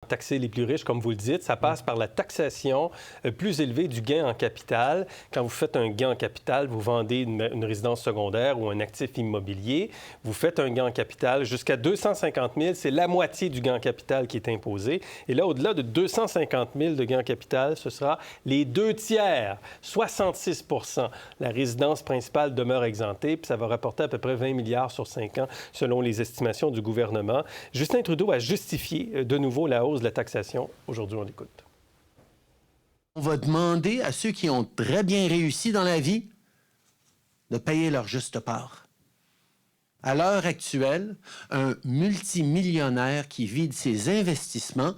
Taxer les plus riches, comme vous le dites, ça passe par la taxation plus élevée du gain en capital. Quand vous faites un gain en capital, vous vendez une résidence secondaire ou un actif immobilier, vous faites un gain en capital jusqu'à 250 000, c'est la moitié du gain en capital qui est imposé. Et là, au-delà de 250 000 de gain en capital, ce sera les 2/3, 66 %. La résidence principale demeure exemptée, puis ça va rapporter à peu près 20 milliards sur 5 ans, selon les estimations du gouvernement. Justin Trudeau a justifié de nouveau la hausse de la taxation. Aujourd'hui, on l'écoute. On va demander à ceux qui ont très bien réussi dans la vie de payer leur juste part. À l'heure actuelle, un multimillionnaire qui vit de ses investissements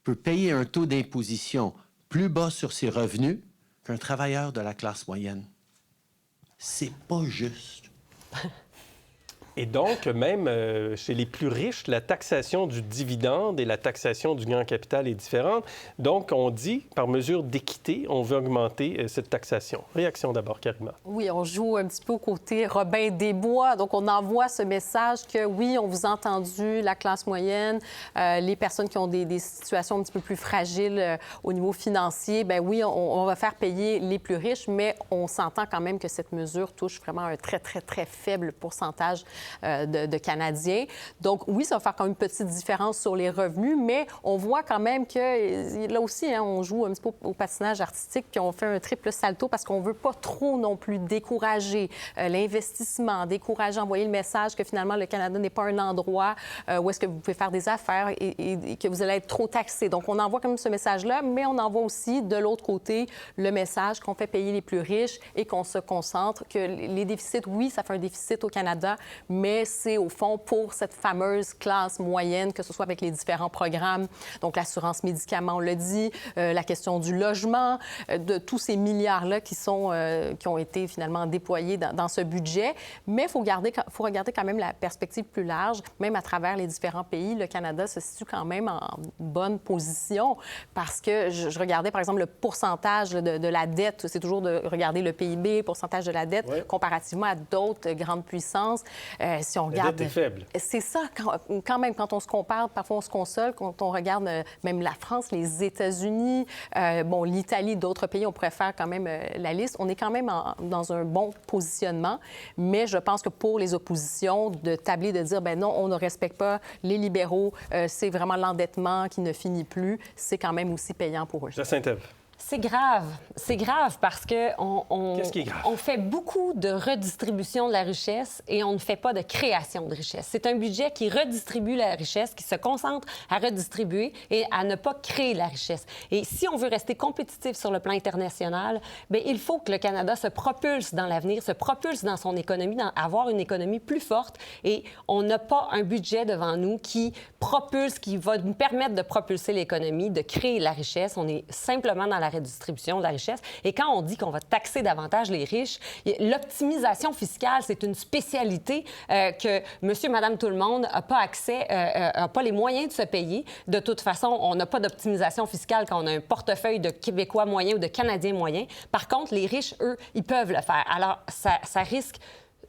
peut payer un taux d'imposition plus bas sur ses revenus qu'un travailleur de la classe moyenne. C'est pas juste. Et donc, même chez les plus riches, la taxation du dividende et la taxation du gain en capital est différente. Donc, on dit, par mesure d'équité, on veut augmenter cette taxation. Réaction d'abord, Karima. Oui, on joue un petit peu au côté Robin des Bois. Donc, on envoie ce message que, oui, on vous a entendu, la classe moyenne, les personnes qui ont des situations un petit peu plus fragiles au niveau financier. Bien oui, on va faire payer les plus riches, mais on s'entend quand même que cette mesure touche vraiment un très, très, très faible pourcentage de Canadiens. Donc, oui, ça va faire quand même une petite différence sur les revenus, mais on voit quand même que, là aussi, hein, on joue un petit peu au patinage artistique, puis on fait un triple salto parce qu'on ne veut pas trop non plus décourager l'investissement, décourager, envoyer le message que finalement, le Canada n'est pas un endroit où est-ce que vous pouvez faire des affaires et que vous allez être trop taxé. Donc, on envoie quand même ce message-là, mais on envoie aussi, de l'autre côté, le message qu'on fait payer les plus riches et qu'on se concentre, que les déficits, oui, ça fait un déficit au Canada, mais c'est au fond pour cette fameuse classe moyenne, que ce soit avec les différents programmes, donc l'assurance médicaments, on le dit, la question du logement, de tous ces milliards-là qui ont été finalement déployés dans ce budget. Mais il faut regarder quand même la perspective plus large, même à travers les différents pays. Le Canada se situe quand même en bonne position parce que je regardais, par exemple, le pourcentage de la dette. C'est toujours de regarder le PIB, pourcentage de la dette, oui, comparativement à d'autres grandes puissances. Si on regarde, la dette est faible. C'est ça, quand même, quand on se compare, parfois on se console, quand on regarde même la France, les États-Unis, l'Italie, d'autres pays, on pourrait faire quand même la liste. On est quand même dans un bon positionnement, mais je pense que pour les oppositions, de tabler, de dire, ben non, on ne respecte pas les libéraux, c'est vraiment l'endettement qui ne finit plus, c'est quand même aussi payant pour eux. Jacinthe Ève. C'est grave. C'est grave parce Qu'est-ce qui est grave? on fait beaucoup de redistribution de la richesse et on ne fait pas de création de richesse. C'est un budget qui redistribue la richesse, qui se concentre à redistribuer et à ne pas créer la richesse. Et si on veut rester compétitif sur le plan international, bien, il faut que le Canada se propulse dans l'avenir, se propulse dans son économie, avoir une économie plus forte. Et on n'a pas un budget devant nous qui propulse, qui va nous permettre de propulser l'économie, de créer la richesse. On est simplement dans la redistribution de la richesse. Et quand on dit qu'on va taxer davantage les riches, l'optimisation fiscale, c'est une spécialité que monsieur, madame, tout le monde n'a pas accès, n'a pas les moyens de se payer. De toute façon, on n'a pas d'optimisation fiscale quand on a un portefeuille de Québécois moyens ou de Canadiens moyens. Par contre, les riches, eux, ils peuvent le faire. Alors, ça risque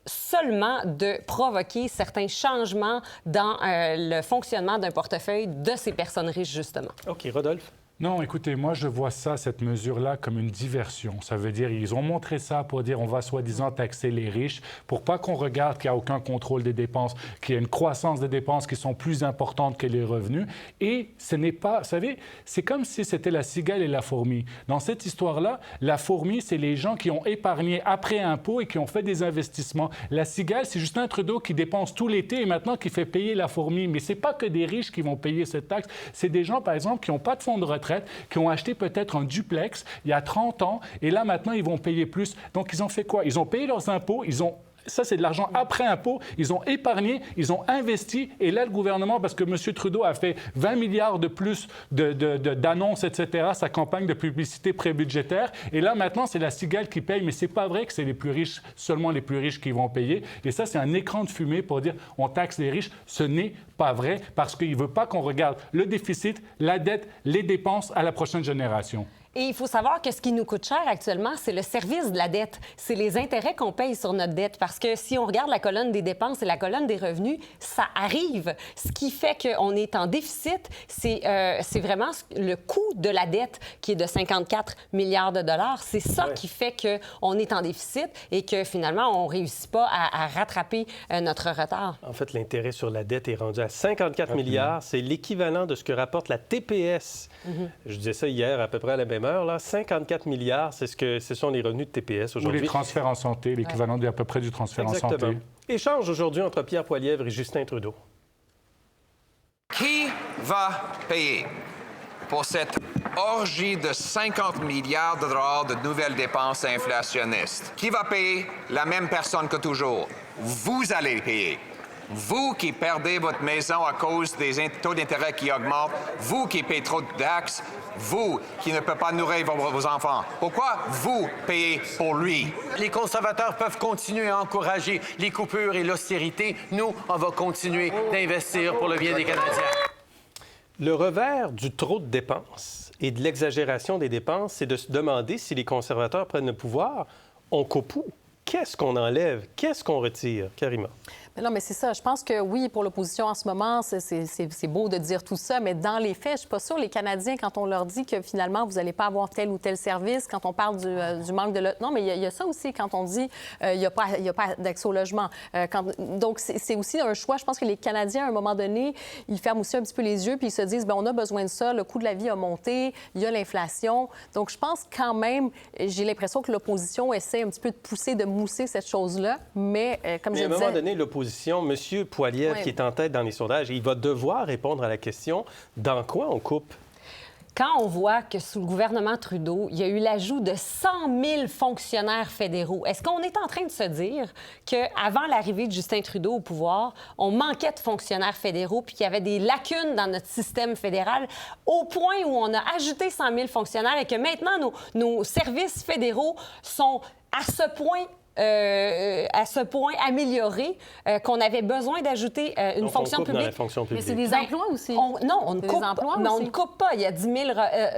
seulement de provoquer certains changements dans le fonctionnement d'un portefeuille de ces personnes riches, justement. OK. Rodolphe? Non, écoutez, moi, je vois ça, cette mesure-là, comme une diversion. Ça veut dire, ils ont montré ça pour dire on va soi-disant taxer les riches, pour pas qu'on regarde qu'il n'y a aucun contrôle des dépenses, qu'il y a une croissance des dépenses qui sont plus importantes que les revenus. Et ce n'est pas, vous savez, c'est comme si c'était la cigale et la fourmi. Dans cette histoire-là, la fourmi, c'est les gens qui ont épargné après impôt et qui ont fait des investissements. La cigale, c'est Justin Trudeau qui dépense tout l'été et maintenant qui fait payer la fourmi. Mais c'est pas que des riches qui vont payer cette taxe. C'est des gens, par exemple, qui n'ont pas de fonds de retraite, qui ont acheté peut-être un duplex il y a 30 ans, et là, maintenant, ils vont payer plus. Donc, ils ont fait quoi? Ils ont payé leurs impôts, ça, c'est de l'argent après impôt. Ils ont épargné, ils ont investi. Et là, le gouvernement, parce que M. Trudeau a fait 20 milliards de plus d'annonces, etc., sa campagne de publicité prébudgétaire. Et là, maintenant, c'est la cigale qui paye. Mais c'est pas vrai que c'est les plus riches, seulement les plus riches qui vont payer. Et ça, c'est un écran de fumée pour dire on taxe les riches. Ce n'est pas vrai parce qu'il ne veut pas qu'on regarde le déficit, la dette, les dépenses à la prochaine génération. Et il faut savoir que ce qui nous coûte cher actuellement, c'est le service de la dette. C'est les intérêts qu'on paye sur notre dette. Parce que si on regarde la colonne des dépenses et la colonne des revenus, ça arrive. Ce qui fait qu'on est en déficit, c'est vraiment le coût de la dette qui est de 54 milliards de dollars. C'est ça qui fait qu'on est en déficit et que finalement, on ne réussit pas à rattraper notre retard. En fait, l'intérêt sur la dette est rendu à 54 milliards. C'est l'équivalent de ce que rapporte la TPS. Je disais ça hier à peu près à la même heure. Là. 54 milliards, ce sont les revenus de TPS aujourd'hui. Ou les transferts en santé, l'équivalent à peu près du transfert en santé. Échange aujourd'hui entre Pierre Poilievre et Justin Trudeau. Qui va payer pour cette orgie de 50 milliards de dollars de nouvelles dépenses inflationnistes? Qui va payer? La même personne que toujours. Vous allez payer. Vous qui perdez votre maison à cause des taux d'intérêt qui augmentent, vous qui payez trop de taxes, vous qui ne pouvez pas nourrir vos enfants. Pourquoi vous payez pour lui? Les conservateurs peuvent continuer à encourager les coupures et l'austérité. Nous, on va continuer d'investir pour le bien des Canadiens. Le revers du trop de dépenses et de l'exagération des dépenses, c'est de se demander si les conservateurs prennent le pouvoir, on coupe où? Qu'est-ce qu'on enlève? Qu'est-ce qu'on retire? Karima. Mais non, mais c'est ça. Je pense que oui, pour l'opposition en ce moment, c'est beau de dire tout ça, mais dans les faits, je suis pas sûre, les Canadiens, quand on leur dit que finalement, vous n'allez pas avoir tel ou tel service, quand on parle du manque de... Non, mais il y a ça aussi quand on dit il n'y a pas d'accès au logement. Donc, c'est aussi un choix. Je pense que les Canadiens, à un moment donné, ils ferment aussi un petit peu les yeux puis ils se disent, bien, on a besoin de ça, le coût de la vie a monté, il y a l'inflation. Donc, je pense quand même, j'ai l'impression que l'opposition essaie un petit peu de pousser, de mousser cette chose-là, mais comme je disais... à un moment donné, l'opposition, M. Poilievre, qui est en tête dans les sondages, il va devoir répondre à la question dans quoi on coupe? Quand on voit que sous le gouvernement Trudeau, il y a eu l'ajout de 100 000 fonctionnaires fédéraux, est-ce qu'on est en train de se dire qu'avant l'arrivée de Justin Trudeau au pouvoir, on manquait de fonctionnaires fédéraux puis qu'il y avait des lacunes dans notre système fédéral au point où on a ajouté 100 000 fonctionnaires et que maintenant, nos services fédéraux sont à ce point amélioré qu'on avait besoin d'ajouter une Donc, fonction on coupe publique. dans la fonction publique. Mais c'est des emplois aussi. On ne coupe pas. Il y a 10 000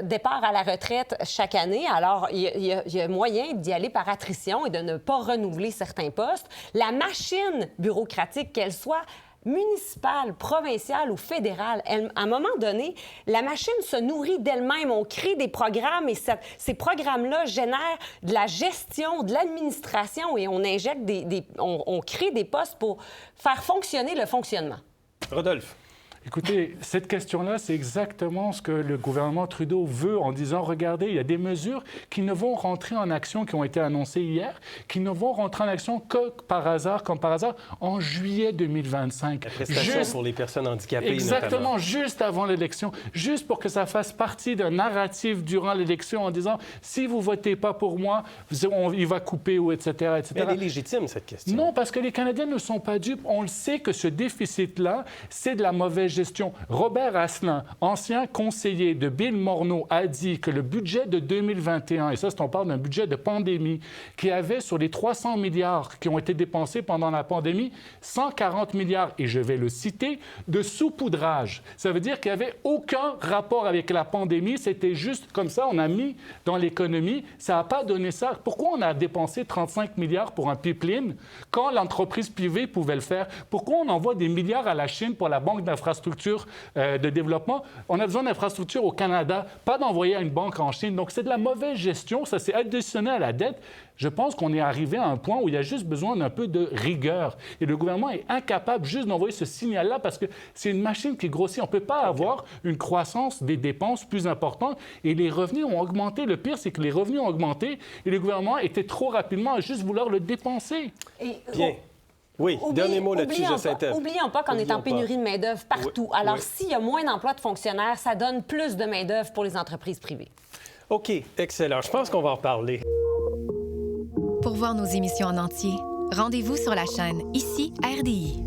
départs à la retraite chaque année. Alors, il y a moyen d'y aller par attrition et de ne pas renouveler certains postes. La machine bureaucratique, qu'elle soit municipale, provinciale ou fédérale, à un moment donné, la machine se nourrit d'elle-même. On crée des programmes et ces programmes-là génèrent de la gestion, de l'administration et on injecte on crée des postes pour faire fonctionner le fonctionnement. Rodolphe. Écoutez, cette question-là, c'est exactement ce que le gouvernement Trudeau veut en disant, regardez, il y a des mesures qui ne vont rentrer en action, qui ont été annoncées hier, qui ne vont rentrer en action que par hasard, en juillet 2025. La prestation pour les personnes handicapées, exactement, notamment. juste avant l'élection, juste pour que ça fasse partie d'un narratif durant l'élection en disant, si vous ne votez pas pour moi, il va couper, ou etc., etc. Mais elle est légitime, cette question. Non, parce que les Canadiens ne sont pas dupes. On le sait que ce déficit-là, c'est de la mauvaise gestion. Robert Asselin, ancien conseiller de Bill Morneau, a dit que le budget de 2021, et ça, on parle d'un budget de pandémie, qui avait sur les 300 milliards qui ont été dépensés pendant la pandémie, 140 milliards, et je vais le citer, de saupoudrage. Ça veut dire qu'il n'y avait aucun rapport avec la pandémie. C'était juste comme ça, on a mis dans l'économie. Ça n'a pas donné ça. Pourquoi on a dépensé 35 milliards pour un pipeline quand l'entreprise privée pouvait le faire? Pourquoi on envoie des milliards à la Chine pour la banque d'infrastructure de développement? On a besoin d'infrastructures au Canada, pas d'envoyer à une banque en Chine. Donc, c'est de la mauvaise gestion. Ça, c'est additionné à la dette. Je pense qu'on est arrivé à un point où il y a juste besoin d'un peu de rigueur. Et le gouvernement est incapable juste d'envoyer ce signal-là parce que c'est une machine qui grossit. On ne peut pas avoir une croissance des dépenses plus importante et les revenus ont augmenté. Le pire, c'est que les revenus ont augmenté et le gouvernement était trop rapidement à juste vouloir le dépenser. Bien. Oui, dernier mot là-dessus, Jacinthe. Oublions pas qu'on est en pénurie de main-d'œuvre partout. Oui, Alors, oui. s'il y a moins d'emplois de fonctionnaires, ça donne plus de main-d'œuvre pour les entreprises privées. OK, excellent. Je pense qu'on va en reparler. Pour voir nos émissions en entier, rendez-vous sur la chaîne Ici RDI.